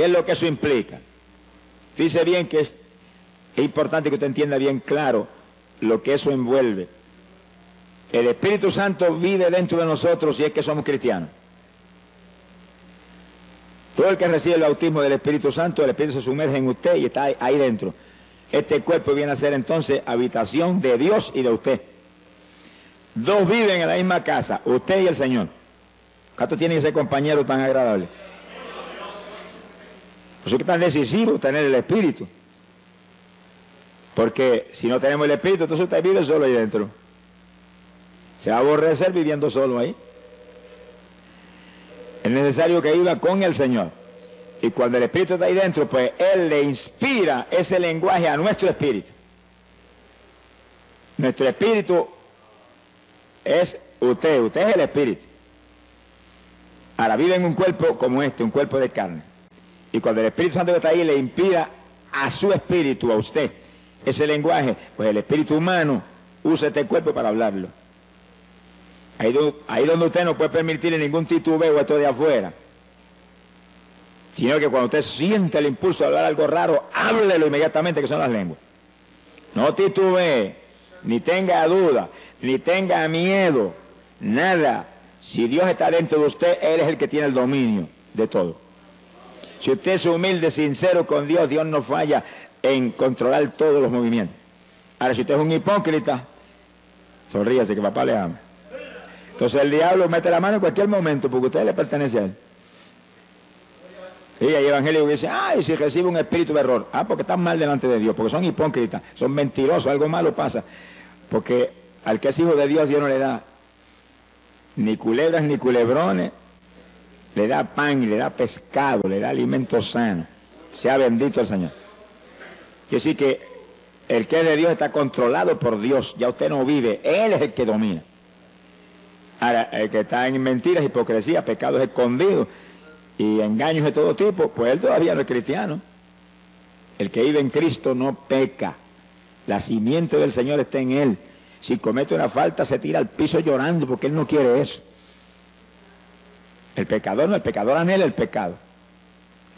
¿Qué es lo que eso implica? Dice bien que es importante que usted entienda bien claro lo que eso envuelve. El Espíritu Santo vive dentro de nosotros si es que somos cristianos. Todo el que recibe el bautismo del Espíritu Santo, el Espíritu se sumerge en usted y está ahí dentro. Este cuerpo viene a ser entonces habitación de Dios y de usted. Dos viven en la misma casa, usted y el Señor. ¿Cuánto tiene ese compañero tan agradable? Por eso es que es tan decisivo tener el Espíritu. Porque si no tenemos el Espíritu, entonces usted vive solo ahí dentro. Se va a aborrecer viviendo solo ahí. Es necesario que viva con el Señor. Y cuando el Espíritu está ahí dentro, pues Él le inspira ese lenguaje a nuestro espíritu. Nuestro espíritu es usted es el Espíritu. Ahora vive en un cuerpo como este, un cuerpo de carne. Y cuando el Espíritu Santo que está ahí le inspira a su espíritu, a usted, ese lenguaje, pues el espíritu humano usa este cuerpo para hablarlo. Ahí donde usted no puede permitirle ningún titubeo a esto de afuera. Sino que cuando usted siente el impulso de hablar algo raro, háblelo inmediatamente, que son las lenguas. No titubee, ni tenga duda, ni tenga miedo, nada. Si Dios está dentro de usted, Él es el que tiene el dominio de todo. Si usted es humilde, sincero con Dios, Dios no falla en controlar todos los movimientos. Ahora, si usted es un hipócrita, sonríase que papá le ama. Entonces el diablo mete la mano en cualquier momento porque usted le pertenece a él. Y hay evangélicos que dicen, ay, si recibe un espíritu de error. Ah, porque están mal delante de Dios, porque son hipócritas, son mentirosos, algo malo pasa. Porque al que es hijo de Dios, Dios no le da ni culebras ni culebrones, le da pan y le da pescado, le da alimento sano. Sea bendito el Señor. Quiere decir que el que es de Dios está controlado por Dios, ya usted no vive, Él es el que domina. Ahora, el que está en mentiras, hipocresía, pecados escondidos y engaños de todo tipo, pues él todavía no es cristiano. El que vive en Cristo no peca. La simiente del Señor está en él. Si comete una falta, se tira al piso llorando porque él no quiere eso. El pecador no, el pecador anhela el pecado.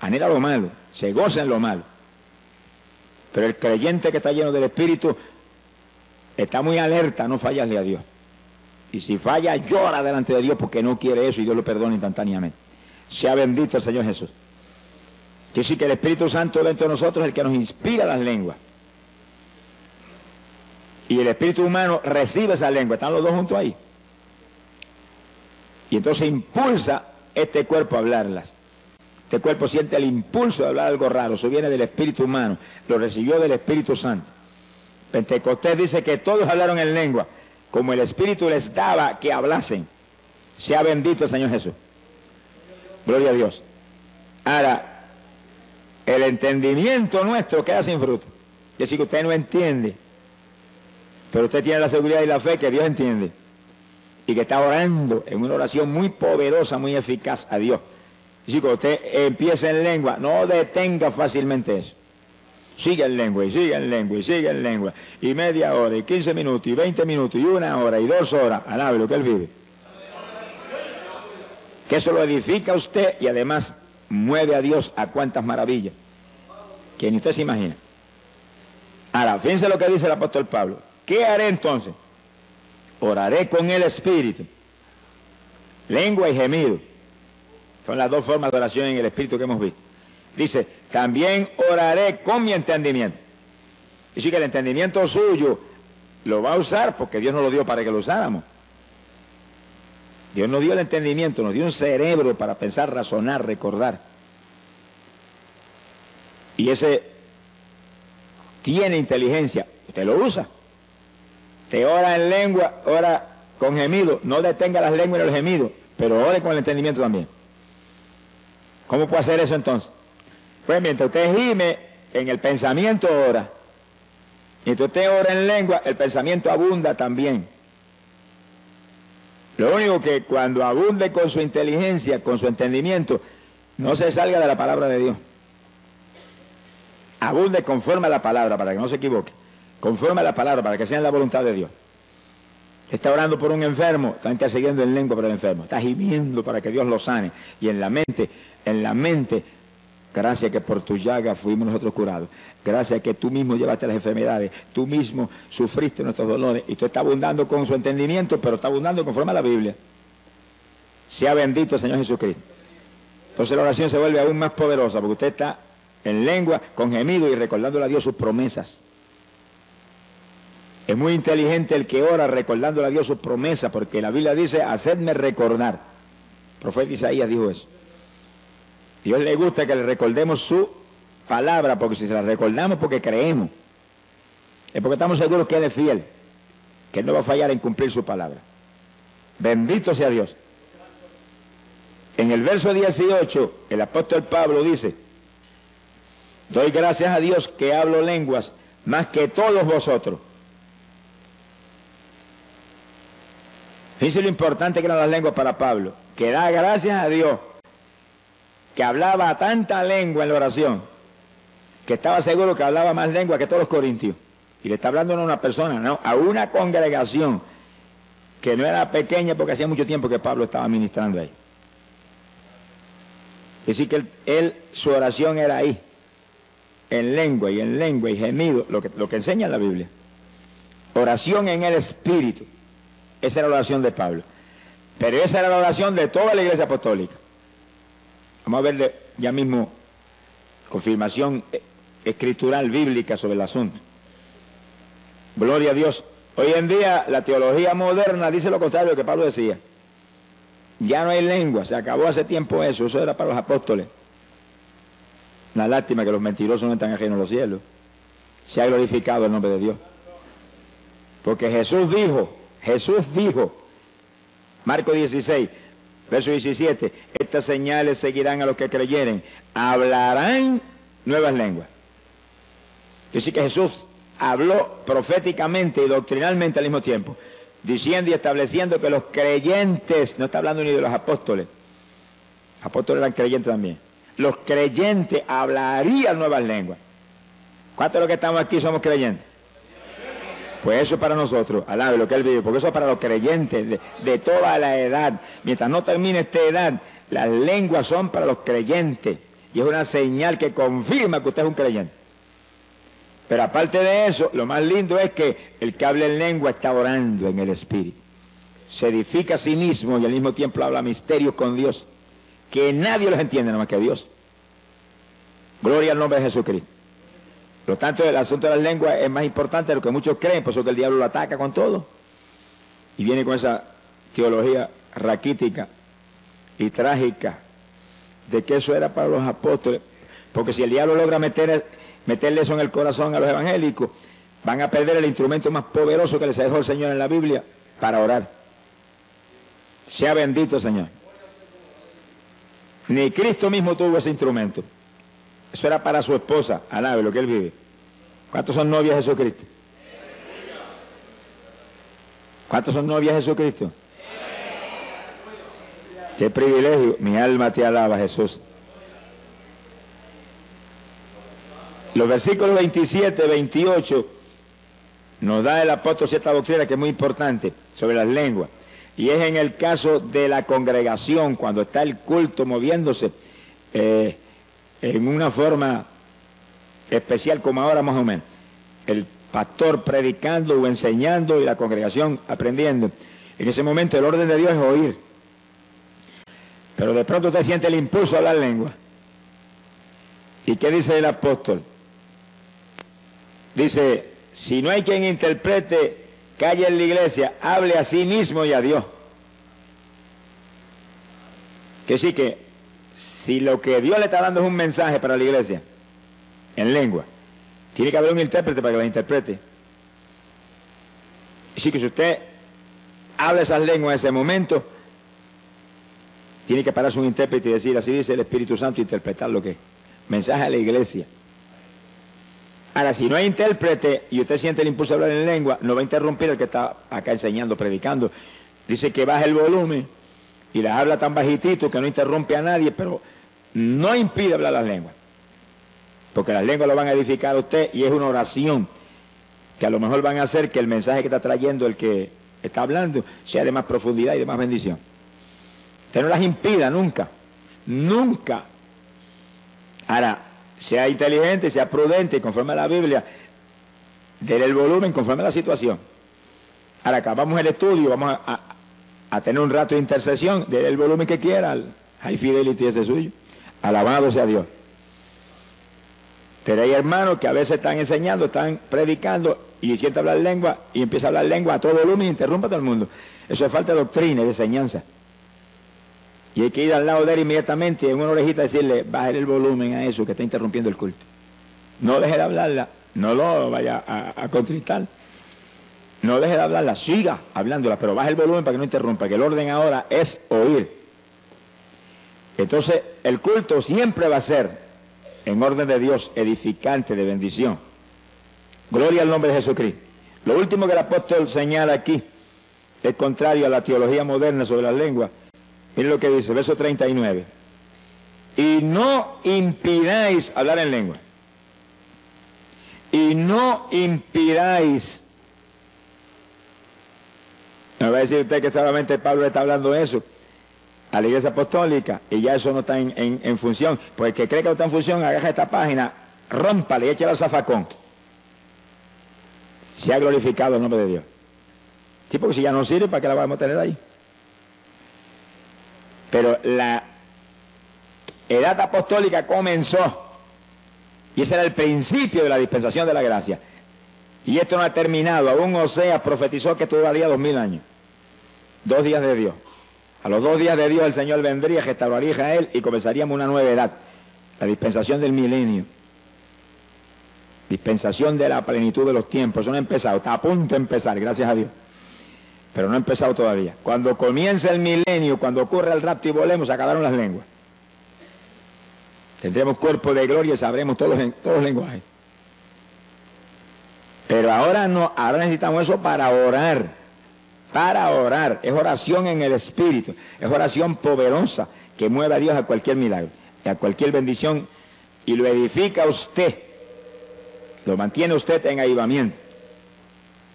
Anhela lo malo, se goza en lo malo. Pero el creyente que está lleno del Espíritu está muy alerta, no fallarle a Dios. Y si falla, llora delante de Dios porque no quiere eso y Dios lo perdona instantáneamente. Sea bendito el Señor Jesús. Quiere decir que el Espíritu Santo dentro de nosotros es el que nos inspira las lenguas. Y el espíritu humano recibe esa lengua, están los dos juntos ahí. Y entonces impulsa este cuerpo a hablarlas. Este cuerpo siente el impulso de hablar algo raro, eso viene del espíritu humano, lo recibió del Espíritu Santo. Pentecostés dice que todos hablaron en lengua, como el Espíritu les daba que hablasen. Sea bendito el Señor Jesús. Gloria a Dios. Ahora, el entendimiento nuestro queda sin fruto. Es decir, que usted no entiende, pero usted tiene la seguridad y la fe que Dios entiende. Y que está orando en una oración muy poderosa, muy eficaz a Dios. Es decir, cuando usted empieza en lengua, no detenga fácilmente eso. Sigue en lengua, y sigue en lengua, y sigue en lengua. Y media hora, y 15 minutos, y 20 minutos, y 1 hora, y 2 horas. Alabe lo que él vive. Que eso lo edifica a usted y además mueve a Dios a cuantas maravillas que ni usted se imagina. Ahora, fíjense lo que dice el apóstol Pablo. ¿Qué haré entonces? Oraré con el Espíritu. Lengua y gemido. Son las dos formas de oración en el Espíritu que hemos visto. Dice, también oraré con mi entendimiento. Es decir, que el entendimiento suyo lo va a usar porque Dios nos lo dio para que lo usáramos. Dios nos dio el entendimiento, nos dio un cerebro para pensar, razonar, recordar. Y ese tiene inteligencia, usted lo usa. Te ora en lengua, ora con gemido, no detenga las lenguas y los gemidos, pero ore con el entendimiento también. ¿Cómo puede hacer eso entonces? Pues mientras usted gime, en el pensamiento ora. Mientras usted ora en lengua, el pensamiento abunda también. Lo único que cuando abunde con su inteligencia, con su entendimiento, no se salga de la palabra de Dios. Abunde conforme a la palabra, para que no se equivoque. Conforme a la palabra, para que sea en la voluntad de Dios. Está orando por un enfermo, está intercediendo en lengua por el enfermo. Está gimiendo para que Dios lo sane. Y en la mente, Gracias que por tu llaga fuimos nosotros curados. Gracias que tú mismo llevaste las enfermedades. Tú mismo sufriste nuestros dolores. Y tú estás abundando con su entendimiento, pero está abundando conforme a la Biblia. Sea bendito el Señor Jesucristo. Entonces la oración se vuelve aún más poderosa, porque usted está en lengua, con gemido y recordándole a Dios sus promesas. Es muy inteligente el que ora recordándole a Dios sus promesas, porque la Biblia dice, hacedme recordar. El profeta Isaías dijo eso. Dios le gusta que le recordemos su palabra, porque si se la recordamos porque creemos, es porque estamos seguros que Él es fiel, que Él no va a fallar en cumplir su palabra. Bendito sea Dios. En el verso 18, el apóstol Pablo dice, doy gracias a Dios que hablo lenguas más que todos vosotros. Fíjense lo importante que eran las lenguas para Pablo, que da gracias a Dios que hablaba tanta lengua en la oración, que estaba seguro que hablaba más lengua que todos los corintios. Y le está hablando no a una persona, no, a una congregación que no era pequeña, porque hacía mucho tiempo que Pablo estaba ministrando ahí. Es decir, que su oración era ahí, en lengua y gemido, lo que enseña la Biblia. Oración en el Espíritu. Esa era la oración de Pablo. Pero esa era la oración de toda la iglesia apostólica. Vamos a ver ya mismo confirmación escritural bíblica sobre el asunto. Gloria a Dios. Hoy en día la teología moderna dice lo contrario de lo que Pablo decía. Ya no hay lengua, se acabó hace tiempo eso era para los apóstoles. Una lástima que los mentirosos no están ajenos a los cielos. Se ha glorificado el nombre de Dios. Porque Jesús dijo, Marcos 16, verso 17, estas señales seguirán a los que creyeren, hablarán nuevas lenguas. Es decir, que Jesús habló proféticamente y doctrinalmente al mismo tiempo, diciendo y estableciendo que los creyentes, no está hablando ni de los apóstoles, los apóstoles eran creyentes también, los creyentes hablarían nuevas lenguas. ¿Cuántos de los que estamos aquí somos creyentes? Pues eso es para nosotros, alabe lo que Él vive, porque eso es para los creyentes de toda la edad. Mientras no termine esta edad, las lenguas son para los creyentes. Y es una señal que confirma que usted es un creyente. Pero aparte de eso, lo más lindo es que el que habla en lengua está orando en el Espíritu. Se edifica a sí mismo y al mismo tiempo habla misterios con Dios, que nadie los entiende nada más que Dios. Gloria al nombre de Jesucristo. Por lo tanto, el asunto de las lenguas es más importante de lo que muchos creen, por eso que el diablo lo ataca con todo. Y viene con esa teología raquítica y trágica de que eso era para los apóstoles. Porque si el diablo logra meterle eso en el corazón a los evangélicos, van a perder el instrumento más poderoso que les dejó el Señor en la Biblia para orar. Sea bendito el Señor. Ni Cristo mismo tuvo ese instrumento. Eso era para su esposa, alabe lo que Él vive. ¿Cuántos son novias de Jesucristo? ¿Cuántos son novias de Jesucristo? Qué privilegio, mi alma te alaba, Jesús. Los versículos 27, 28 nos da el apóstol cierta doctrina que es muy importante sobre las lenguas. Y es en el caso de la congregación, cuando está el culto moviéndose en una forma especial como ahora más o menos. El pastor predicando o enseñando y la congregación aprendiendo. En ese momento el orden de Dios es oír. Pero de pronto usted siente el impulso a hablar lengua. ¿Y qué dice el apóstol? Dice, si no hay quien interprete, calle en la iglesia, hable a sí mismo y a Dios. Que sí que, si lo que Dios le está dando es un mensaje para la iglesia, en lengua, tiene que haber un intérprete para que la interprete. Así que si usted habla esas lenguas en ese momento, tiene que pararse un intérprete y decir, así dice el Espíritu Santo, interpretar lo que es. Mensaje a la iglesia. Ahora, si no hay intérprete y usted siente el impulso de hablar en lengua, no va a interrumpir el que está acá enseñando, predicando. Dice que baje el volumen y las habla tan bajitito que no interrumpe a nadie, pero no impide hablar las lenguas. Porque las lenguas lo van a edificar a usted y es una oración que a lo mejor van a hacer que el mensaje que está trayendo el que está hablando sea de más profundidad y de más bendición. Usted no las impida nunca, nunca. Ahora, sea inteligente, sea prudente, conforme a la Biblia, déle el volumen conforme a la situación. Ahora acabamos el estudio, vamos a tener un rato de intercesión, déle el volumen que quiera, al High Fidelity ese suyo. Alabado sea Dios. Pero hay hermanos que a veces están enseñando, están predicando y siente hablar lengua y empieza a hablar lengua a todo volumen y interrumpe a todo el mundo. Eso es falta de doctrina y de enseñanza. Y hay que ir al lado de él inmediatamente y en una orejita decirle, baje el volumen a eso que está interrumpiendo el culto. No deje de hablarla, no lo vaya a contristar. No deje de hablarla, siga hablándola, pero baje el volumen para que no interrumpa, que el orden ahora es oír. Entonces, el culto siempre va a ser en orden de Dios, edificante, de bendición. Gloria al nombre de Jesucristo. Lo último que el apóstol señala aquí es contrario a la teología moderna sobre las lenguas. Miren lo que dice, verso 39. Y no impidáis hablar en lengua. Y no impidáis. Me va a decir usted que solamente Pablo está hablando eso a la iglesia apostólica y ya eso no está en función. Pues el que cree que no está en función, agarra esta página, rómpale y échale al zafacón. Se ha glorificado el nombre de Dios. Sí, porque si ya no sirve, ¿para qué la vamos a tener ahí? Pero la edad apostólica comenzó y ese era el principio de la dispensación de la gracia. Y esto no ha terminado. Aún Oseas profetizó que esto duraría 2000 años. 2 días de Dios. A los 2 días de Dios el Señor vendría, restauraría a Israel y comenzaríamos una nueva edad. La dispensación del milenio. Dispensación de la plenitud de los tiempos. Eso no ha empezado. Está a punto de empezar, gracias a Dios. Pero no ha empezado todavía. Cuando comience el milenio, cuando ocurra el rapto y volemos, se acabaron las lenguas. Tendremos cuerpo de gloria y sabremos todos los lenguajes. Pero ahora no, ahora necesitamos eso para orar. Para orar. Es oración en el Espíritu. Es oración poderosa que mueve a Dios a cualquier milagro, a cualquier bendición y lo edifica usted. Lo mantiene usted en avivamiento.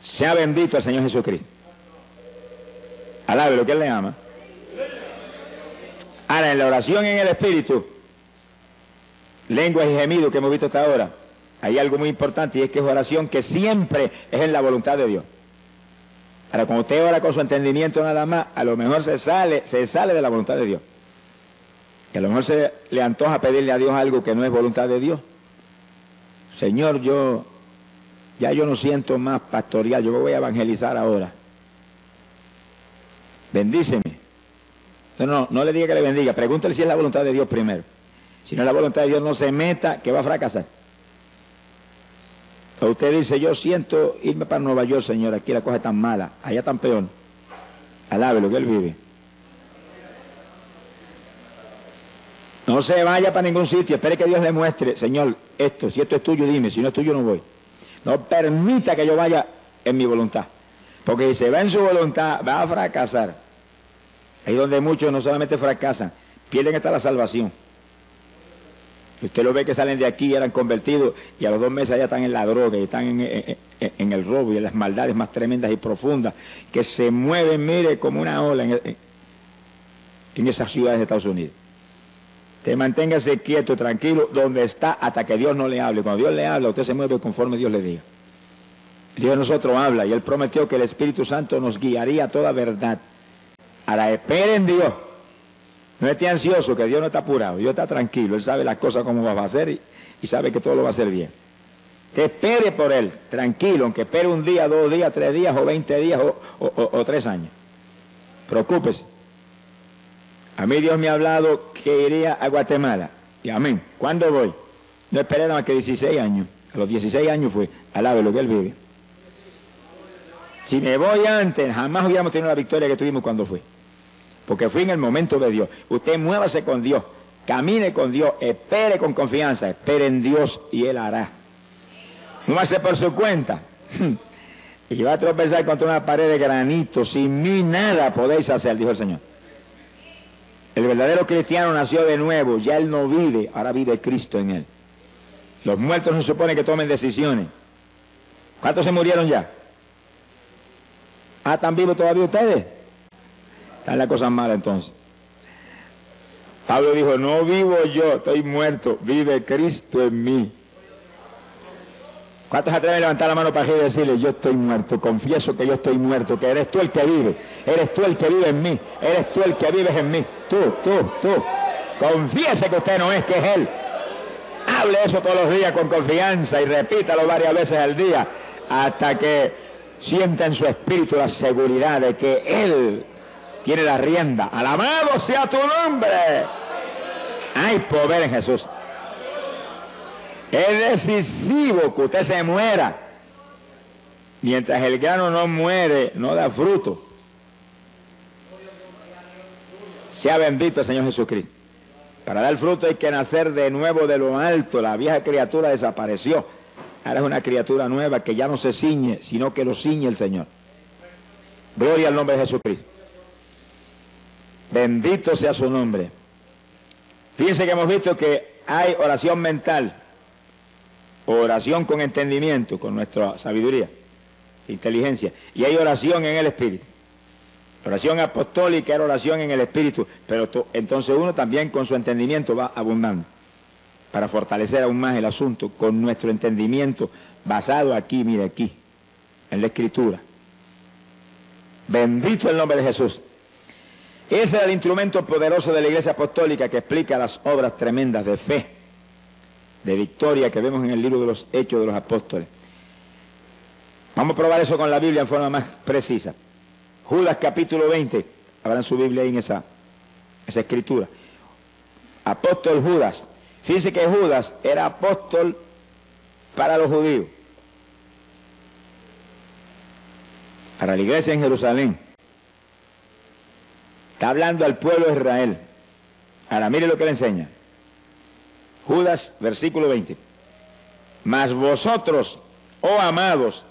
Sea bendito el Señor Jesucristo. Alabe lo que Él le ama. Ahora, en la oración en el Espíritu, lenguas y gemidos que hemos visto hasta ahora, hay algo muy importante y es que es oración que siempre es en la voluntad de Dios. Ahora, cuando usted ora con su entendimiento nada más, a lo mejor se sale de la voluntad de Dios. Que a lo mejor se le antoja pedirle a Dios algo que no es voluntad de Dios. Señor, yo no siento más pastorear, yo me voy a evangelizar ahora. Bendíceme. No le diga que le bendiga, pregúntale si es la voluntad de Dios primero. Si no es la voluntad de Dios, no se meta, que va a fracasar. O usted dice, yo siento irme para Nueva York, Señor, aquí la cosa es tan mala, allá tan peor. Alabe lo que Él vive. No se vaya para ningún sitio, espere que Dios le muestre, Señor, esto, si esto es tuyo, dime, si no es tuyo, no voy. No permita que yo vaya en mi voluntad, porque si se va en su voluntad, va a fracasar. Ahí donde muchos no solamente fracasan, pierden hasta la salvación. Usted lo ve que salen de aquí y eran convertidos y a los 2 meses ya están en la droga y están en el robo y en las maldades más tremendas y profundas que se mueven, mire, como una ola en esas ciudades de Estados Unidos. Te manténgase quieto, tranquilo, donde está hasta que Dios no le hable. Cuando Dios le habla, usted se mueve conforme Dios le diga. Dios de nosotros habla y Él prometió que el Espíritu Santo nos guiaría a toda verdad. Ahora esperen en Dios. No esté ansioso, que Dios no está apurado, Dios está tranquilo, Él sabe las cosas cómo va a hacer y sabe que todo lo va a hacer bien. Que espere por Él, tranquilo, aunque espere 1 día, 2 días, 3 días o 20 días o 3 años. Preocúpese. A mí Dios me ha hablado que iría a Guatemala. Y amén. ¿Cuándo voy? No esperé nada más que 16 años. A los 16 años fue. Alabe lo que Él vive. Si me voy antes, jamás hubiéramos tenido la victoria que tuvimos cuando fui. Porque fui en el momento de Dios. Usted muévase con Dios, camine con Dios, espere con confianza, espere en Dios y Él hará. Muévase por su cuenta. Y va a tropezar contra una pared de granito. Sin mí nada podéis hacer, dijo el Señor. El verdadero cristiano nació de nuevo, ya él no vive, ahora vive Cristo en él. Los muertos no se supone que tomen decisiones. ¿Cuántos se murieron ya? ¿Están vivos todavía ustedes? Están las cosas malas entonces. Pablo dijo, no vivo yo, estoy muerto, vive Cristo en mí. ¿Cuántos atreven a levantar la mano para arriba y decirle, yo estoy muerto, confieso que yo estoy muerto, que eres tú el que vive, eres tú el que vive en mí, eres tú el que vives en mí, tú. Confiese que usted no es, que es Él. Hable eso todos los días con confianza y repítalo varias veces al día hasta que sienta en su espíritu la seguridad de que Él tiene la rienda. Alabado sea tu nombre. Hay poder en Jesús. Es decisivo que usted se muera. Mientras el grano no muere, no da fruto. Sea bendito el Señor Jesucristo. Para dar fruto hay que nacer de nuevo de lo alto. La vieja criatura desapareció. Ahora es una criatura nueva que ya no se ciñe, sino que lo ciñe el Señor. Gloria al nombre de Jesucristo. Bendito sea su nombre. Fíjense que hemos visto que hay oración mental, oración con entendimiento, con nuestra sabiduría, inteligencia, y hay oración en el Espíritu. Oración apostólica era oración en el Espíritu, pero entonces uno también con su entendimiento va abundando para fortalecer aún más el asunto con nuestro entendimiento basado aquí, mire aquí, en la Escritura. Bendito el nombre de Jesús. Ese es el instrumento poderoso de la Iglesia Apostólica que explica las obras tremendas de fe, de victoria que vemos en el libro de los Hechos de los Apóstoles. Vamos a probar eso con la Biblia en forma más precisa. Judas capítulo 20, abran su Biblia ahí en esa escritura. Apóstol Judas. Fíjense que Judas era apóstol para los judíos, para la iglesia en Jerusalén. Está hablando al pueblo de Israel. Ahora mire lo que le enseña. Judas, versículo 20. Mas vosotros, oh amados,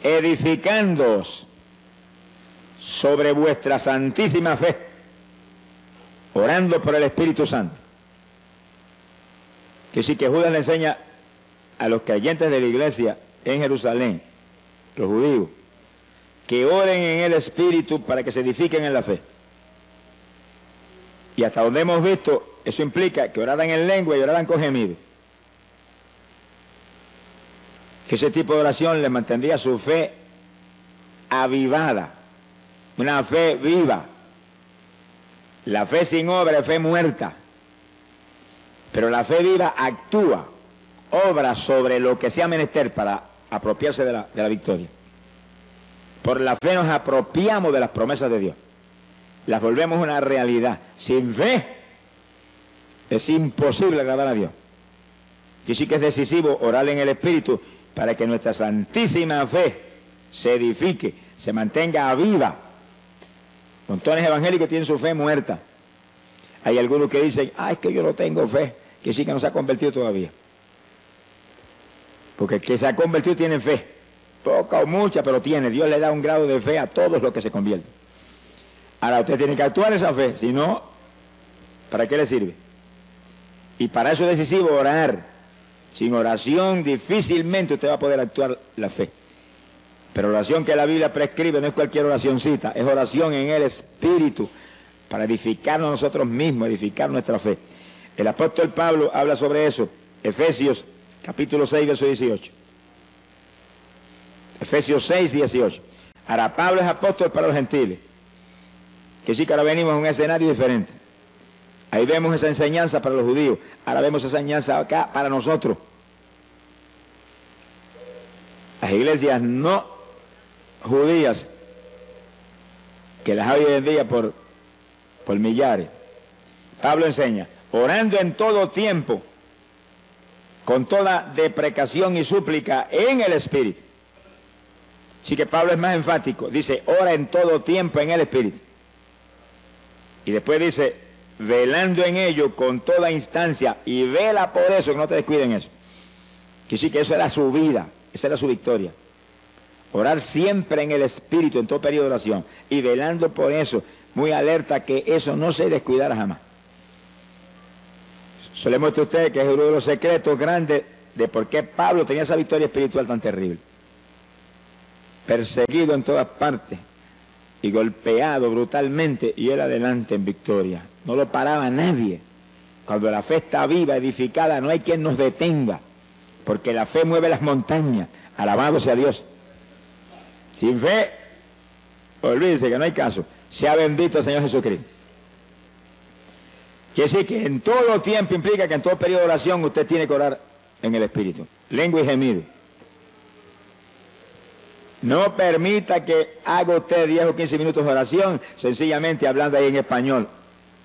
edificándoos sobre vuestra santísima fe, orando por el Espíritu Santo. Que sí que Judas le enseña a los creyentes de la iglesia en Jerusalén, los judíos, que oren en el Espíritu para que se edifiquen en la fe. Y hasta donde hemos visto, eso implica que oraran en lengua y oraran con gemido. Que ese tipo de oración les mantendría su fe avivada, una fe viva. La fe sin obra es fe muerta, pero la fe viva actúa, obra sobre lo que sea menester para apropiarse de la victoria. Por la fe nos apropiamos de las promesas de Dios, las volvemos una realidad. Sin fe es imposible agradar a Dios. Y sí que es decisivo orar en el Espíritu para que nuestra santísima fe se edifique, se mantenga viva. Montones evangélicos tienen su fe muerta. Hay algunos que dicen, es que yo no tengo fe, que sí que no se ha convertido todavía. Porque el que se ha convertido tiene fe, poca o mucha, pero tiene. Dios le da un grado de fe a todos los que se convierten. Ahora usted tiene que actuar esa fe, si no, ¿para qué le sirve? Y para eso es decisivo orar. Sin oración difícilmente usted va a poder actuar la fe. Pero la oración que la Biblia prescribe no es cualquier oracioncita, es oración en el Espíritu, para edificarnos nosotros mismos, edificar nuestra fe. El apóstol Pablo habla sobre eso, Efesios capítulo 6, verso 18. Efesios 6, 18. Ahora Pablo es apóstol para los gentiles, que sí que ahora venimos a un escenario diferente. Ahí vemos esa enseñanza para los judíos, ahora vemos esa enseñanza acá para nosotros. Las iglesias no judías, que las hay hoy en día por millares. Pablo enseña, orando en todo tiempo, con toda deprecación y súplica en el Espíritu. Así que Pablo es más enfático, dice, ora en todo tiempo en el Espíritu. Y después dice, velando en ello con toda instancia, y vela por eso, que no te descuiden eso. Que sí que eso era su vida, esa era su victoria. Orar siempre en el Espíritu, en todo periodo de oración, y velando por eso, muy alerta que eso no se descuidara jamás. Eso le muestro a ustedes que es uno de los secretos grandes de por qué Pablo tenía esa victoria espiritual tan terrible. Perseguido en todas partes y golpeado brutalmente, y él adelante en victoria. no lo paraba nadie. Cuando la fe está viva, edificada, no hay quien nos detenga, porque la fe mueve las montañas. Alabado sea Dios. Sin fe, olvídese que no hay caso. Sea bendito el Señor Jesucristo. Quiere decir que en todo tiempo implica que en todo periodo de oración usted tiene que orar en el Espíritu. Lengua y gemido. No permita que haga usted 10 o 15 minutos de oración sencillamente hablando ahí en español,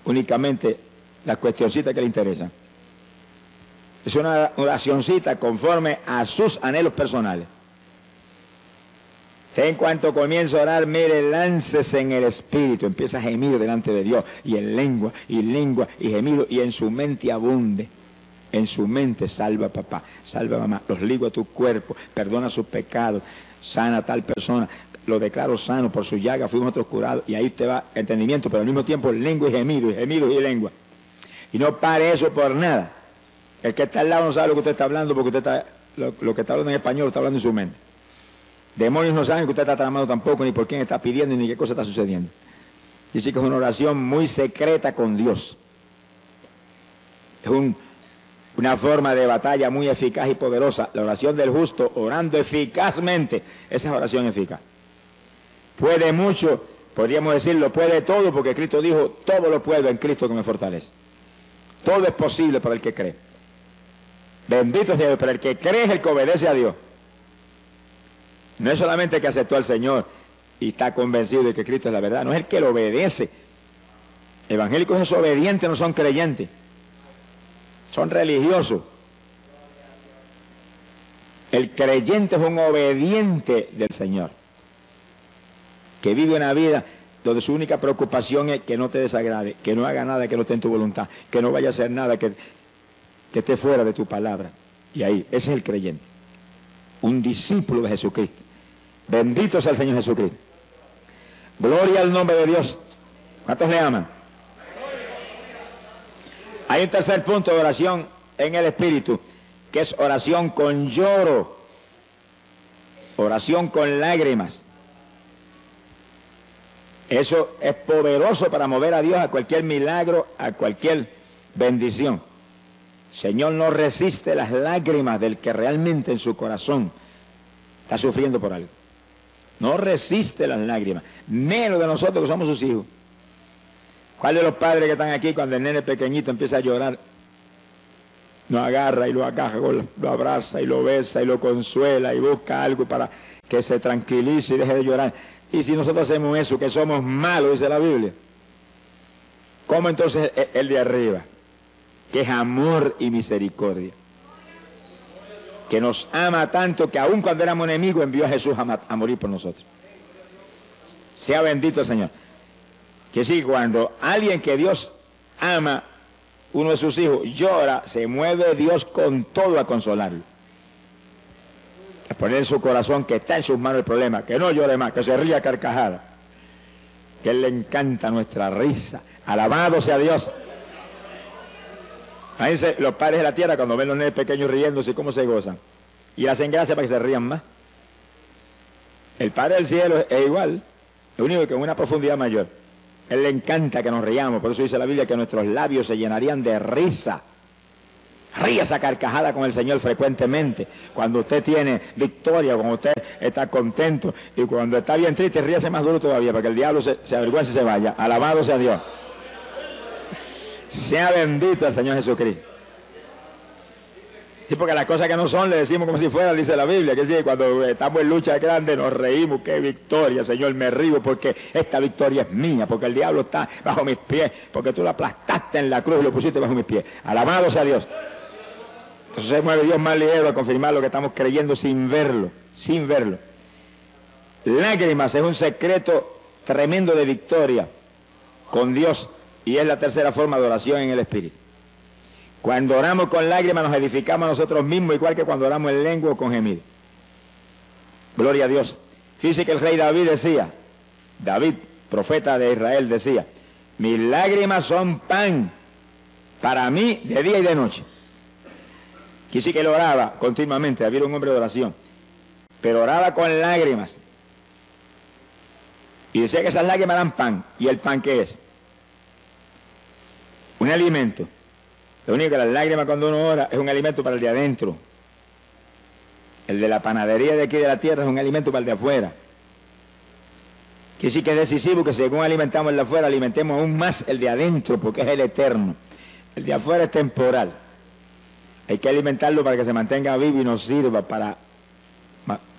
únicamente las cuestioncitas que le interesan. Es una oracioncita conforme a sus anhelos personales. Usted en cuanto comienza a orar, mire, láncese en el Espíritu, empieza a gemir delante de Dios, y en lengua, y gemido, y en su mente abunde. En su mente, salva a papá, salva a mamá, los ligo a tu cuerpo, perdona sus pecados, sana a tal persona, lo declaro sano, por su llaga fuimos nosotros curados, y ahí te va entendimiento, pero al mismo tiempo lengua y gemido y lengua. Y no pare eso por nada. El que está al lado no sabe lo que usted está hablando, porque usted está, lo que está hablando en español lo está hablando en su mente. Demonios no saben que usted está tramando tampoco, ni por quién está pidiendo, ni qué cosa está sucediendo. Y sí que es una oración muy secreta con Dios. Es una forma de batalla muy eficaz y poderosa. La oración del justo, orando eficazmente, esa es oración eficaz. Puede mucho, podríamos decirlo, puede todo, porque Cristo dijo, todo lo puedo en Cristo que me fortalece. Todo es posible para el que cree. Bendito sea Dios, pero el que cree es el que obedece a Dios. No es solamente el que aceptó al Señor y está convencido de que Cristo es la verdad, no es el que lo obedece. Evangélicos desobedientes no son creyentes, son religiosos. El creyente es un obediente del Señor, que vive una vida donde su única preocupación es que no te desagrade, que no haga nada que no esté en tu voluntad, que no vaya a hacer nada que esté fuera de tu palabra. Y ahí, ese es el creyente, un discípulo de Jesucristo. Bendito sea el Señor Jesucristo. Gloria al nombre de Dios. ¿Cuántos le aman? Hay un tercer punto de oración en el Espíritu, que es oración con lloro, oración con lágrimas. Eso es poderoso para mover a Dios a cualquier milagro, a cualquier bendición. El Señor no resiste las lágrimas del que realmente en su corazón está sufriendo por algo. No resiste las lágrimas, menos de nosotros que somos sus hijos. ¿Cuál de los padres que están aquí cuando el nene pequeñito empieza a llorar, lo agarra y lo agaja, lo abraza y lo besa y lo consuela y busca algo para que se tranquilice y deje de llorar? Y si nosotros hacemos eso, que somos malos, dice la Biblia, ¿cómo entonces el de arriba, que es amor y misericordia, que nos ama tanto que aun cuando éramos enemigos envió a Jesús a morir por nosotros? Sea bendito el Señor. Que sí, cuando alguien que Dios ama, uno de sus hijos, llora, se mueve Dios con todo a consolarlo. A poner en su corazón que está en sus manos el problema, que no llore más, que se ría a carcajada. Que a Él le encanta nuestra risa. Alabado sea Dios. Fíjense, los padres de la tierra cuando ven los nenes pequeños riéndose, cómo se gozan. Y hacen gracia para que se rían más. El Padre del cielo es igual, lo único que en una profundidad mayor. A Él le encanta que nos riamos, por eso dice la Biblia que nuestros labios se llenarían de risa. Ríe esa carcajada con el Señor frecuentemente. Cuando usted tiene victoria, cuando usted está contento, y cuando está bien triste, ríase más duro todavía, para que el diablo se avergüence y se vaya. Alabado sea Dios. Sea bendito el Señor Jesucristo. Sí, porque las cosas que no son le decimos como si fueran, dice la Biblia, que sí, cuando estamos en lucha grande nos reímos, qué victoria, Señor, me río porque esta victoria es mía, porque el diablo está bajo mis pies, porque tú lo aplastaste en la cruz y lo pusiste bajo mis pies. Alabado sea Dios. Entonces se mueve Dios más ligero a confirmar lo que estamos creyendo sin verlo, sin verlo. Lágrimas es un secreto tremendo de victoria con Dios y es la tercera forma de oración en el Espíritu. Cuando oramos con lágrimas nos edificamos a nosotros mismos, igual que cuando oramos en lengua o con gemido. Gloria a Dios. Fíjese que el rey David decía, David, profeta de Israel, decía, mis lágrimas son pan para mí de día y de noche. Quise que él oraba continuamente, había un hombre de oración, pero oraba con lágrimas. Y decía que esas lágrimas eran pan. ¿Y el pan qué es? un alimento. Lo único que las lágrimas cuando uno ora es un alimento para el de adentro. El de la panadería de aquí de la tierra es un alimento para el de afuera. Quiere decir que es decisivo que según alimentamos el de afuera, alimentemos aún más el de adentro, porque es el eterno. El de afuera es temporal. Hay que alimentarlo para que se mantenga vivo y nos sirva para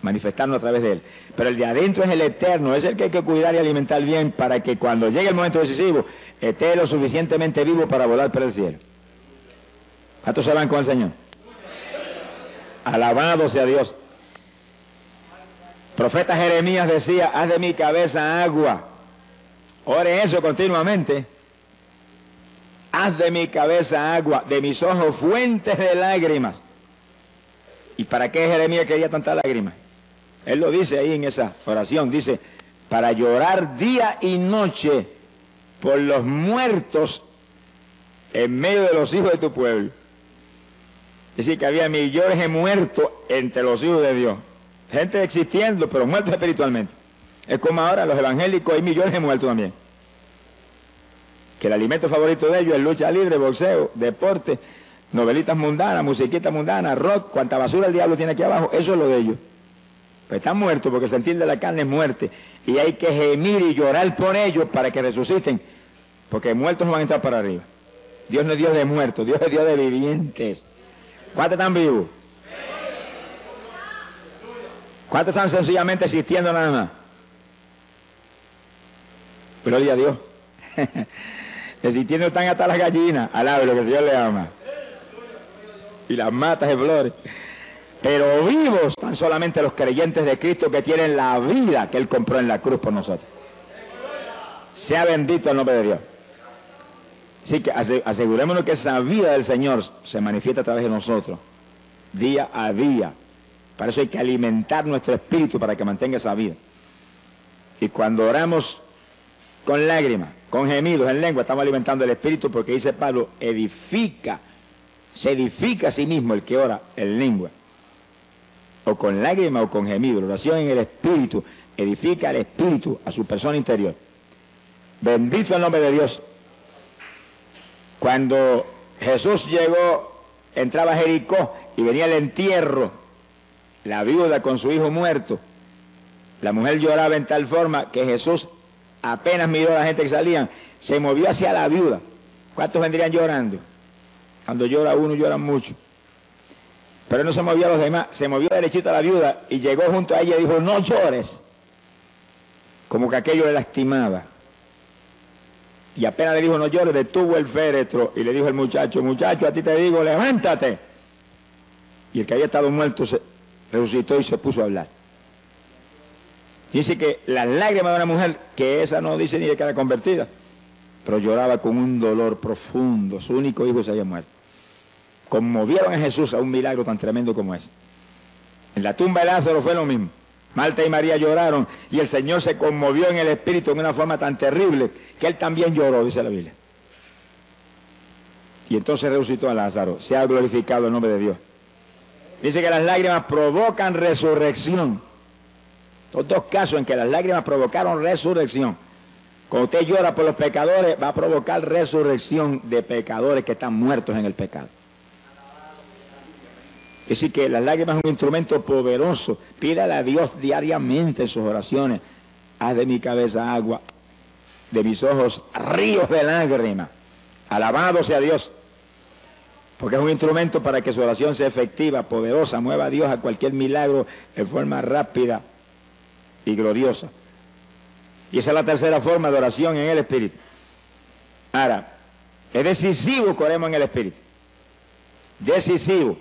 manifestarnos a través de él. Pero el de adentro es el eterno, es el que hay que cuidar y alimentar bien para que cuando llegue el momento decisivo esté lo suficientemente vivo para volar por el cielo. ¿Cuántos se van con el Señor? Alabado sea Dios. Profeta Jeremías decía, haz de mi cabeza agua. Ore eso continuamente. Haz de mi cabeza agua, de mis ojos fuentes de lágrimas. ¿Y para qué Jeremías quería tantas lágrimas? Él lo dice ahí en esa oración, dice, para llorar día y noche por los muertos en medio de los hijos de tu pueblo. Es decir, que había millones de muertos entre los hijos de Dios. Gente existiendo, pero muertos espiritualmente. Es como ahora los evangélicos, hay millones de muertos también. Que el alimento favorito de ellos es lucha libre, boxeo, deporte, novelitas mundanas, musiquitas mundanas, rock, cuanta basura el diablo tiene aquí abajo, eso es lo de ellos. Pues están muertos porque el sentir de la carne es muerte. Y hay que gemir y llorar por ellos para que resuciten, porque muertos no van a estar para arriba. Dios no es Dios de muertos, Dios es Dios de vivientes. ¿Cuántos están vivos? ¿Cuántos están sencillamente existiendo nada más? Gloria a Dios. Existiendo están hasta las gallinas, alabe lo que el Señor le ama. Y las matas de flores. Pero vivos están solamente los creyentes de Cristo que tienen la vida que Él compró en la cruz por nosotros. Sea bendito el nombre de Dios. Así que asegurémonos que esa vida del Señor se manifiesta a través de nosotros, día a día. Para eso hay que alimentar nuestro espíritu para que mantenga esa vida. Y cuando oramos con lágrimas, con gemidos en lengua, estamos alimentando el espíritu porque dice Pablo, se edifica a sí mismo el que ora en lengua. O con lágrimas o con gemidos. La oración en el espíritu edifica al espíritu, a su persona interior. Bendito el nombre de Dios. Cuando Jesús llegó, entraba a Jericó y venía el entierro, la viuda con su hijo muerto, la mujer lloraba en tal forma que Jesús apenas miró a la gente que salían, se movió hacia la viuda. ¿Cuántos vendrían llorando? Cuando llora uno, lloran mucho. Pero él no se movió a los demás, se movió derechito a la viuda y llegó junto a ella y dijo, no llores. Como que aquello le lastimaba. Y apenas le dijo, no llores, detuvo el féretro y le dijo al muchacho, muchacho, a ti te digo, levántate. Y el que había estado muerto se resucitó y se puso a hablar. Dice que las lágrimas de una mujer, que esa no dice ni de que era convertida, pero lloraba con un dolor profundo, su único hijo se había muerto. Conmovieron a Jesús a un milagro tan tremendo como ese. En la tumba de Lázaro fue lo mismo. Marta y María lloraron y el Señor se conmovió en el espíritu en una forma tan terrible que Él también lloró, dice la Biblia. Y entonces resucitó a Lázaro. Sea glorificado el nombre de Dios. Dice que las lágrimas provocan resurrección. Los dos casos en que las lágrimas provocaron resurrección. Cuando usted llora por los pecadores, va a provocar resurrección de pecadores que están muertos en el pecado. Es decir, que las lágrimas es un instrumento poderoso. Pídale a Dios diariamente en sus oraciones. Haz de mi cabeza agua, de mis ojos ríos de lágrimas. Alabado sea Dios. Porque es un instrumento para que su oración sea efectiva, poderosa, mueva a Dios a cualquier milagro de forma rápida y gloriosa. Y esa es la tercera forma de oración en el Espíritu. Ahora, es decisivo que oremos en el Espíritu. Decisivo.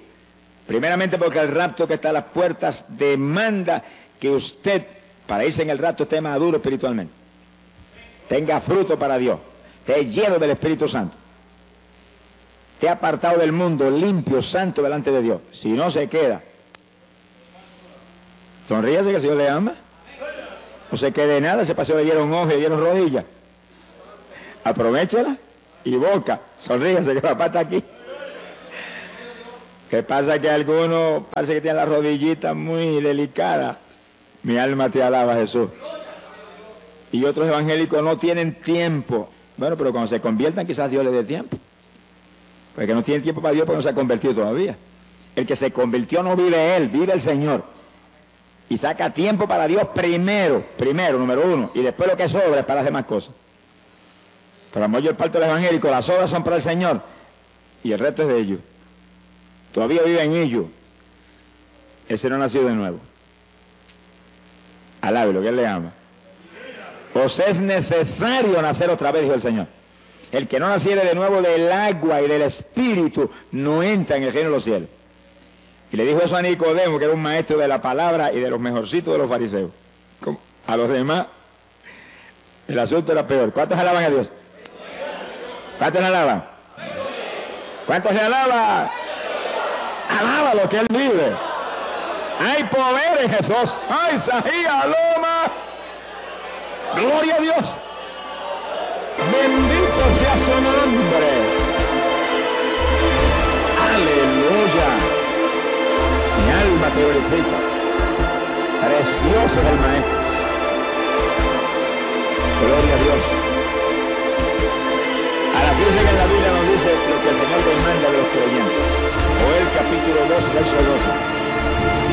Primeramente porque el rapto que está a las puertas demanda que usted, para irse en el rapto, esté maduro espiritualmente. Tenga fruto para Dios. Esté lleno del Espíritu Santo. Esté apartado del mundo, limpio, santo delante de Dios. Si no se queda. Sonríase que el Señor le ama. No se quede nada, se pasó, le dieron ojos, le dieron rodillas. Aprovéchela y boca. Sonríase que papá está aquí. ¿Qué pasa? Que algunos parece que tienen las rodillitas muy delicadas. Mi alma te alaba, Jesús. Y otros evangélicos no tienen tiempo. Bueno, pero cuando se conviertan quizás Dios les dé tiempo. Porque no tiene tiempo para Dios porque no se ha convertido todavía. El que se convirtió no vive él, vive el Señor. Y saca tiempo para Dios primero, número uno, y después lo que sobra es para las demás cosas. Por la mayor parte del evangélico, las obras son para el Señor y el resto es de ellos. Todavía vive en ellos. Ese no nació de nuevo. Alábelo, que él le ama. Os es necesario nacer otra vez, dijo el Señor. El que no naciere de nuevo del agua y del Espíritu no entra en el reino de los cielos. Y le dijo eso a Nicodemo, que era un maestro de la palabra y de los mejorcitos de los fariseos. A los demás, el asunto era peor. ¿Cuántos alaban a Dios? ¿Cuántos le alaban? ¿Cuántos le alaban? Alaba lo que Él vive. Hay poder en Jesús. ¡Ay, Sahía, Loma! ¡Gloria a Dios! ¡Bendito sea su nombre! ¡Aleluya! Mi alma te glorifica. Precioso es el Maestro. Gloria a Dios. A la cruz en la Biblia nos dice lo que el Señor demanda de los creyentes. Joel capítulo 2, verso 12.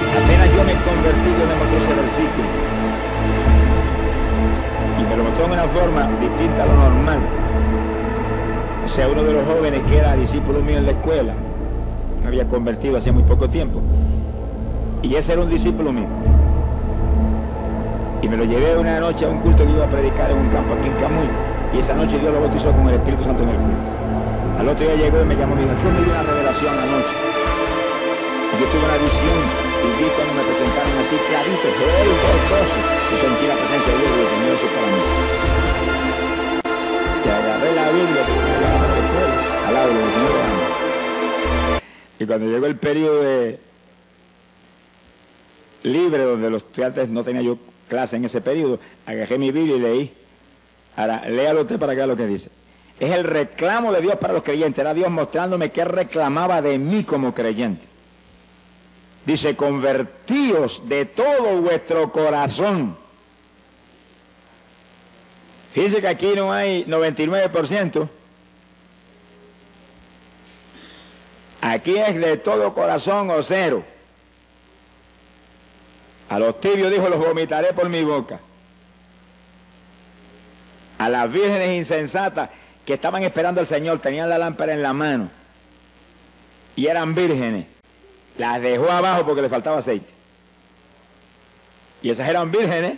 Apenas yo me convertí, Dios me mostró ese versículo. Y me lo mostró de una forma distinta a lo normal. O sea, uno de los jóvenes que era discípulo mío en la escuela, me había convertido hacía muy poco tiempo. Y ese era un discípulo mío. Y me lo llevé una noche a un culto que iba a predicar en un campo aquí en Camuy. Y esa noche Dios lo bautizó con el Espíritu Santo en el culto. Al otro día llegó y me llamó y me dijo, yo me dio una revelación anoche. Y yo tuve una visión y vi cuando me presentaron así clarito, todo gozoso. Yo sentí la presencia de Dios y el Señor eso para mí. Y agarré la Biblia, al lado del Señor le ama. Y cuando llegó el periodo libre, donde los estudiantes no tenía yo clase en ese periodo, agarré mi Biblia y leí. Ahora, léalo usted para que vea lo que dice. Es el reclamo de Dios para los creyentes. Era Dios mostrándome qué reclamaba de mí como creyente. Dice, convertíos de todo vuestro corazón. Fíjese que aquí no hay 99%. Aquí es de todo corazón o cero. A los tibios dijo, los vomitaré por mi boca. A las vírgenes insensatas que estaban esperando al Señor, tenían la lámpara en la mano y eran vírgenes, las dejó abajo porque le faltaba aceite. Y esas eran vírgenes,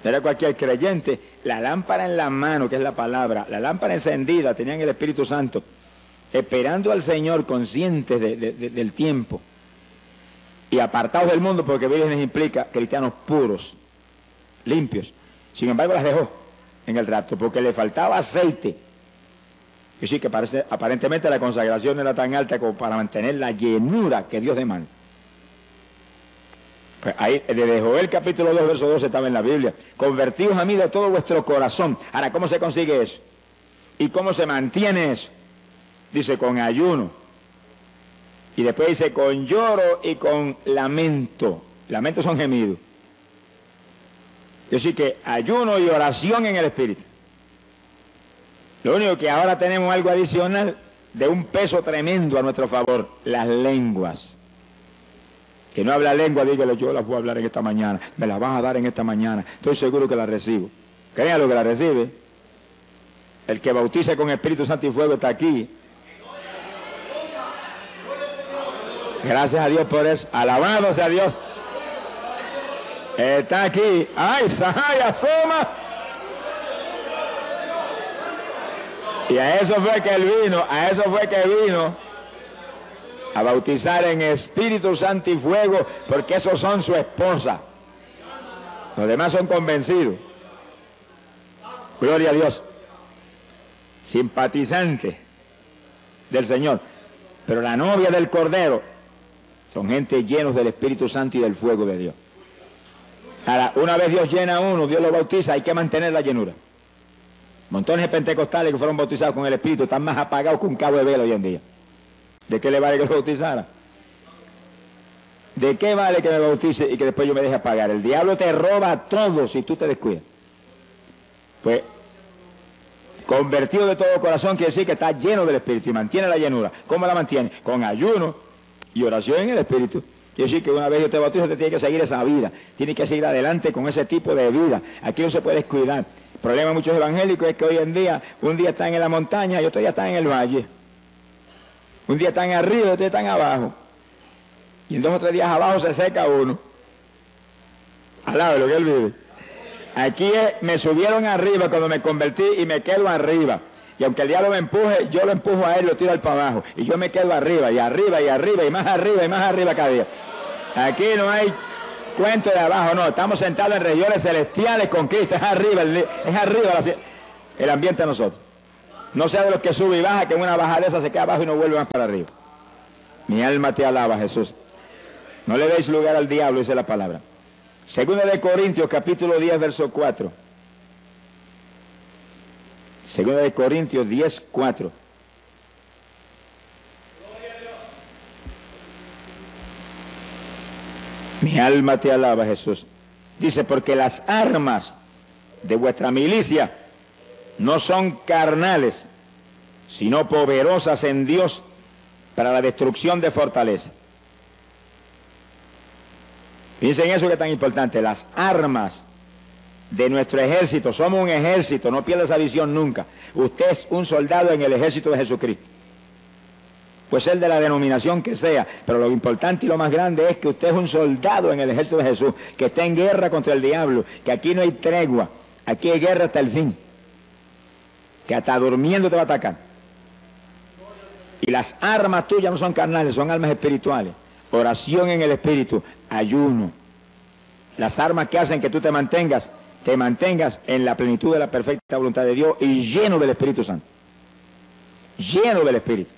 no era cualquier creyente, la lámpara en la mano, que es la palabra, la lámpara encendida, tenían el Espíritu Santo, esperando al Señor, conscientes del tiempo y apartados del mundo, porque vírgenes implica cristianos puros, limpios. Sin embargo, las dejó en el rapto porque le faltaba aceite. Y sí que aparentemente la consagración era tan alta como para mantener la llenura que Dios demanda. Pues ahí, desde Joel capítulo 2, verso 12 estaba en la Biblia. Convertíos a mí de todo vuestro corazón. Ahora, ¿cómo se consigue eso? ¿Y cómo se mantiene eso? Dice, con ayuno. Y después dice, con lloro y con lamento. Lamentos son gemidos. Es decir, que ayuno y oración en el Espíritu. Lo único que ahora tenemos algo adicional de un peso tremendo a nuestro favor, las lenguas. Que no habla lengua, dígale, yo las voy a hablar en esta mañana, me las vas a dar en esta mañana, estoy seguro que las recibo. Créalo que las recibe. El que bautiza con Espíritu Santo y fuego está aquí. Gracias a Dios por eso. Alabado sea Dios. Está aquí. ¡Ay, Sahaya, asoma! Y a eso fue que él vino, a bautizar en Espíritu Santo y fuego, porque esos son su esposa. Los demás son convencidos. Gloria a Dios. Simpatizantes del Señor. Pero la novia del Cordero son gente llenos del Espíritu Santo y del fuego de Dios. Ahora, una vez Dios llena a uno, Dios lo bautiza, hay que mantener la llenura. Montones de pentecostales que fueron bautizados con el Espíritu están más apagados que un cabo de vela hoy en día. ¿De qué le vale que lo bautizara? ¿De qué vale que me bautice y que después yo me deje apagar? El diablo te roba todo si tú te descuidas. Pues, Convertido de todo corazón quiere decir que está lleno del Espíritu y mantiene la llenura. ¿Cómo la mantiene? Con ayuno y oración en el Espíritu. Quiere decir que una vez Dios te bautiza, te tiene que seguir esa vida. Tiene que seguir adelante con ese tipo de vida. Aquí no se puede descuidar. El problema de muchos evangélicos es que hoy en día, un día están en la montaña y otro día están en el valle. Un día están arriba y otro día están abajo. Y en 2 o 3 días abajo se seca uno. Al lado de lo que él vive. Aquí me subieron arriba cuando me convertí y me quedo arriba. Y aunque el diablo me empuje, yo lo empujo a él, lo tiro al para abajo. Y yo me quedo arriba, y arriba, y arriba, y más arriba, y más arriba cada día. Aquí no hay cuento de abajo, no. Estamos sentados en regiones celestiales con Cristo. Es arriba el ambiente de nosotros. No sea de los que sube y baja, que en una bajada de esa se queda abajo y no vuelve más para arriba. Mi alma te alaba, Jesús. No le deis lugar al diablo, dice la palabra. Segunda de Corintios, capítulo 10, verso 4. Segunda de Corintios 10, 4. Mi alma te alaba, Jesús. Dice, porque las armas de vuestra milicia no son carnales, sino poderosas en Dios para la destrucción de fortalezas. Fíjense en eso que es tan importante, las armas de nuestro ejército. Somos un ejército, no pierda esa visión nunca. Usted es un soldado en el ejército de Jesucristo. Puede ser de la denominación que sea, pero lo importante y lo más grande es que usted es un soldado en el ejército de Jesús, que está en guerra contra el diablo, que aquí no hay tregua, aquí hay guerra hasta el fin, que hasta durmiendo te va a atacar. Y las armas tuyas no son carnales, son armas espirituales. Oración en el espíritu, ayuno. Las armas que hacen que tú te mantengas en la plenitud de la perfecta voluntad de Dios y lleno del Espíritu Santo. Lleno del Espíritu.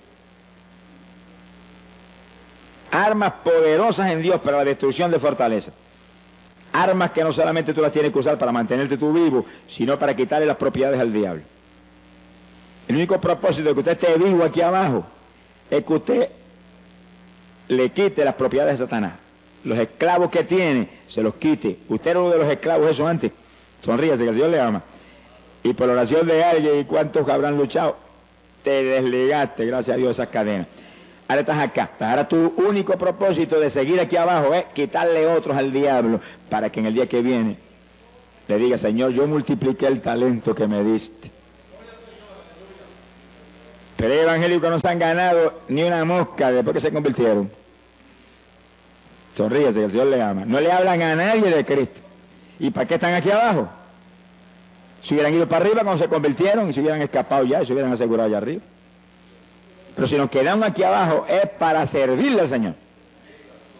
Armas poderosas en Dios para la destrucción de fortalezas. Armas que no solamente tú las tienes que usar para mantenerte tú vivo, sino para quitarle las propiedades al diablo. El único propósito de que usted esté vivo aquí abajo es que usted le quite las propiedades de Satanás. Los esclavos que tiene, se los quite. Usted era uno de los esclavos eso antes. Sonríase, que el Señor le ama. Y por la oración de alguien, ¿y cuántos habrán luchado? Te desligaste, gracias a Dios, de esas cadenas. Ahora estás acá. Ahora tu único propósito de seguir aquí abajo es quitarle otros al diablo, para que en el día que viene le diga, Señor, yo multipliqué el talento que me diste. Pero hay evangélicos no se han ganado ni una mosca después que se convirtieron. Sonríese, que el Señor le ama. No le hablan a nadie de Cristo. ¿Y para qué están aquí abajo? Si hubieran ido para arriba cuando se convirtieron y se hubieran escapado ya y se hubieran asegurado allá arriba. Pero si nos quedamos aquí abajo es para servirle al Señor.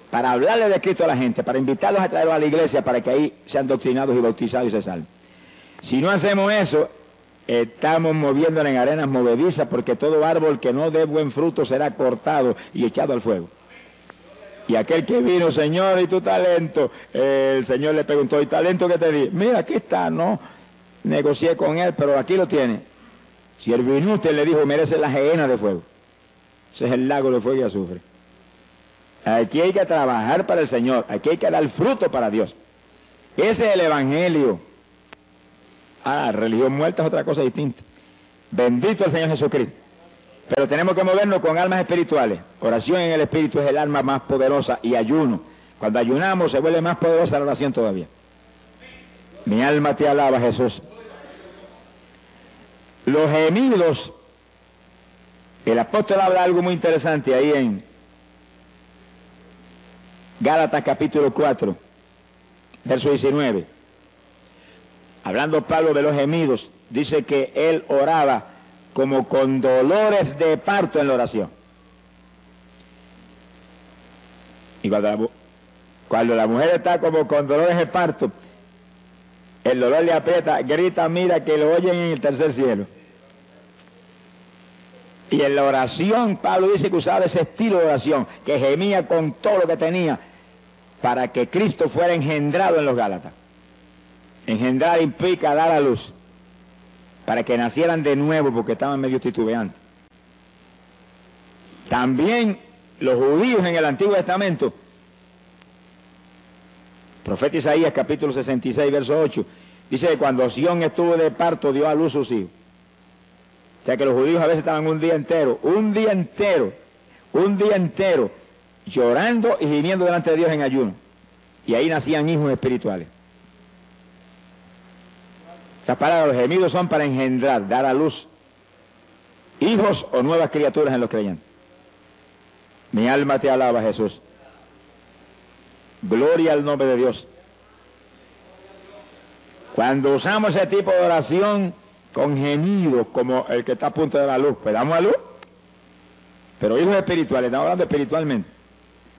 Para hablarle de Cristo a la gente, para invitarlos a traerlos a la iglesia para que ahí sean doctrinados y bautizados y se salven. Si no hacemos eso, estamos moviéndonos en arenas movedizas, porque todo árbol que no dé buen fruto será cortado y echado al fuego. Y aquel que vino, Señor, ¿y tu talento? El Señor le preguntó, ¿y talento qué te di? Mira, aquí está, no negocié con él, pero aquí lo tiene. Si el inútil le dijo, merece la gehenna de fuego. Ese es el lago de fuego y azufre. Aquí hay que trabajar para el Señor, aquí hay que dar fruto para Dios. Ese es el Evangelio. Religión muerta es otra cosa distinta. Bendito el Señor Jesucristo. Pero tenemos que movernos con almas espirituales. Oración en el espíritu es el alma más poderosa, y ayuno. Cuando ayunamos se vuelve más poderosa la oración todavía. Mi alma te alaba, Jesús. Los gemidos. El apóstol habla algo muy interesante ahí en Gálatas capítulo 4, verso 19. Hablando Pablo de los gemidos, dice que él oraba como con dolores de parto en la oración. Y cuando la mujer está como con dolores de parto, el dolor le aprieta, grita, mira que lo oyen en el tercer cielo. Y en la oración, Pablo dice que usaba ese estilo de oración, que gemía con todo lo que tenía, para que Cristo fuera engendrado en los Gálatas. Engendrar implica dar a luz, para que nacieran de nuevo, porque estaban medio titubeantes. También los judíos en el Antiguo Testamento, profeta Isaías capítulo 66, verso 8, dice que cuando Sión estuvo de parto dio a luz sus hijos. O sea que los judíos a veces estaban un día entero, llorando y gimiendo delante de Dios en ayuno. Y ahí nacían hijos espirituales. Estas palabras, los gemidos son para engendrar, dar a luz hijos o nuevas criaturas en los creyentes. Mi alma te alaba, Jesús. Gloria al nombre de Dios. Cuando usamos ese tipo de oración con gemidos, como el que está a punto de dar luz, pues damos a luz. Pero hijos espirituales, estamos hablando espiritualmente.